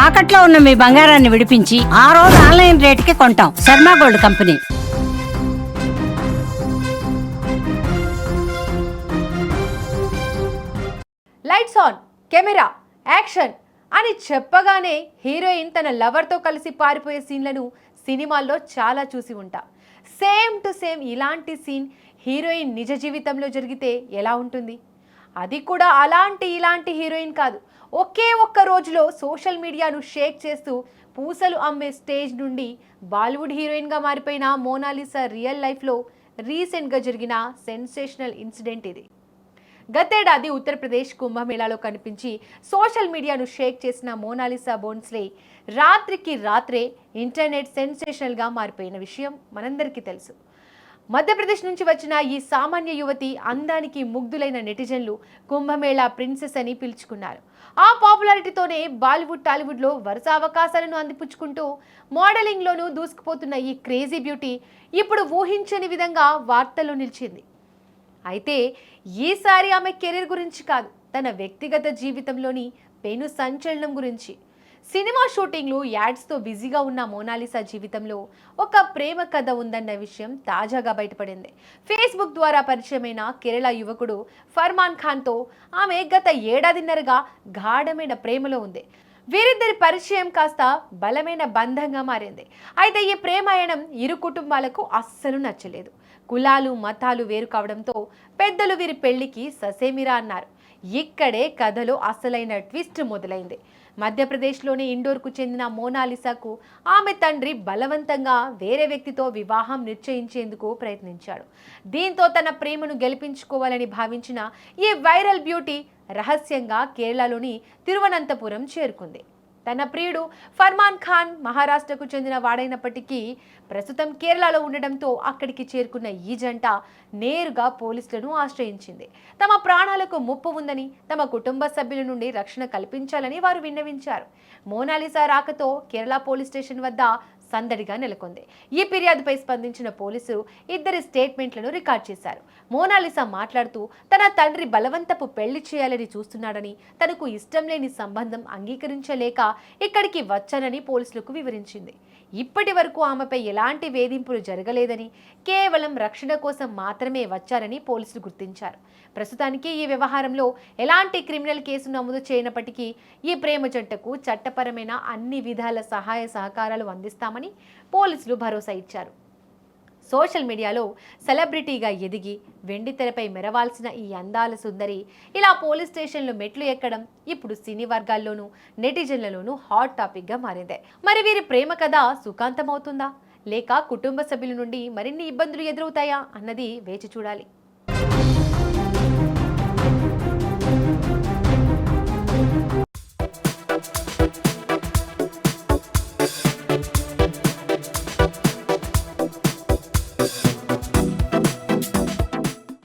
తాకట్లో ఉన్న మీ బంగారాన్ని విడిపించి ఆ రోజు ఆన్లైన్ రేటుకి కొంటాం. Sharma gold company. Lights on, camera, action అని చెప్పగానే హీరోయిన్ తన లవర్తో కలిసి పారిపోయే సీన్లను సినిమాల్లో చాలా చూసి ఉంటాం. సేమ్ టు సేమ్ ఇలాంటి సీన్ హీరోయిన్ నిజ జీవితంలో జరిగితే ఎలా ఉంటుంది? అది కూడా ఇలాంటి హీరోయిన్ కాదు. ఒకే ఒక్క రోజులో సోషల్ మీడియాను షేక్ చేస్తూ పూసలు అమ్మే స్టేజ్ నుండి బాలీవుడ్ హీరోయిన్గా మారిపోయిన మోనాలిసా రియల్ లైఫ్లో రీసెంట్గా జరిగిన సెన్సేషనల్ ఇన్సిడెంట్ ఇది. గతేడాది ఉత్తరప్రదేశ్ కుంభమేళాలో కనిపించి సోషల్ మీడియాను షేక్ చేసిన మోనాలిసా బోన్స్లే రాత్రికి రాత్రే ఇంటర్నెట్ సెన్సేషనల్గా మారిపోయిన విషయం మనందరికీ తెలుసు. మధ్యప్రదేశ్ నుంచి వచ్చిన ఈ సామాన్య యువతి అందానికి ముగ్ధులైన నెటిజన్లు కుంభమేళా ప్రిన్సెస్ అని పిలుచుకున్నారు. ఆ పాపులారిటీతోనే బాలీవుడ్ టాలీవుడ్లో వరుస అవకాశాలను అందిపుచ్చుకుంటూ మోడలింగ్లోనూ దూసుకుపోతున్న ఈ క్రేజీ బ్యూటీ ఇప్పుడు ఊహించని విధంగా వార్తల్లో నిలిచింది. అయితే ఈసారి ఆమె కెరీర్ గురించి కాదు, తన వ్యక్తిగత జీవితంలోని పెను సంచలనం గురించి. సినిమా షూటింగ్లు, యాడ్స్తో బిజీగా ఉన్న మోనాలిసా జీవితంలో ఒక ప్రేమ కథ ఉందన్న విషయం తాజాగా బయటపడింది. ఫేస్బుక్ ద్వారా పరిచయమైన కేరళ యువకుడు ఫర్మాన్ ఖాన్తో ఆమె గత ఏడాదిన్నరగా గాఢమైన ప్రేమలో ఉంది. వీరిద్దరి పరిచయం కాస్త బలమైన బంధంగా మారింది. అయితే ఈ ప్రేమాయణం ఇరు కుటుంబాలకు అస్సలు నచ్చలేదు. కులాలు, మతాలు వేరు కావడంతో పెద్దలు వీరి పెళ్లికి ససేమిరా అన్నారు. ఇక్కడే కథలో అసలైన ట్విస్ట్ మొదలైంది. మధ్యప్రదేశ్లోని ఇండోర్కు చెందిన మోనాలిసాకు ఆమె తండ్రి బలవంతంగా వేరే వ్యక్తితో వివాహం నిశ్చయించేందుకు ప్రయత్నించాడు. దీంతో తన ప్రేమను గెలిపించుకోవాలని భావించిన ఈ వైరల్ బ్యూటీ రహస్యంగా కేరళలోని తిరువనంతపురం చేరుకుంది. తన ప్రియుడు ఫర్మాన్ ఖాన్ మహారాష్ట్రకు చెందిన వాడైనప్పటికీ ప్రస్తుతం కేరళలో ఉండడంతో అక్కడికి చేరుకున్న ఈ జంట నేరుగా పోలీసులను ఆశ్రయించింది. తమ ప్రాణాలకు ముప్పు ఉందని, తమ కుటుంబ సభ్యుల నుండి రక్షణ కల్పించాలని వారు విన్నవించారు. మోనాలిసా రాకతో కేరళ పోలీస్ స్టేషన్ వద్ద సందడిగా నెలకొంది. ఈ ఫిర్యాదుపై స్పందించిన పోలీసులు ఇద్దరి స్టేట్మెంట్లను రికార్డ్ చేశారు. మోనాలిసా మాట్లాడుతూ తన తండ్రి బలవంతపు పెళ్లి చేయాలని చూస్తున్నాడని, తనకు ఇష్టం లేని సంబంధం అంగీకరించలేక ఇక్కడికి వచ్చానని పోలీసులకు వివరించింది. ఇప్పటి వరకు ఆమెపై ఎలాంటి వేధింపులు జరగలేదని, కేవలం రక్షణ కోసం మాత్రమే వచ్చారని పోలీసులు గుర్తించారు. ప్రస్తుతానికి ఈ వ్యవహారంలో ఎలాంటి క్రిమినల్ కేసు నమోదు చేయనప్పటికీ ఈ ప్రేమ జంటకు చట్టపరమైన అన్ని విధాల సహాయ సహకారాలు అందిస్తామని పోలీసులు భరోసా ఇచ్చారు. సోషల్ మీడియాలో సెలబ్రిటీగా ఎదిగి వెండి తెరపై మెరవాల్సిన ఈ అందాల సుందరి ఇలా పోలీస్ స్టేషన్లో మెట్లు ఎక్కడం ఇప్పుడు సినీ వర్గాల్లోనూ నెటిజన్లలోనూ హాట్ టాపిక్గా మారింది. మరి వీరి ప్రేమ కథ సుఖాంతమవుతుందా, లేక కుటుంబ సభ్యుల నుండి మరిన్ని ఇబ్బందులు ఎదురవుతాయా అన్నది వేచి చూడాలి.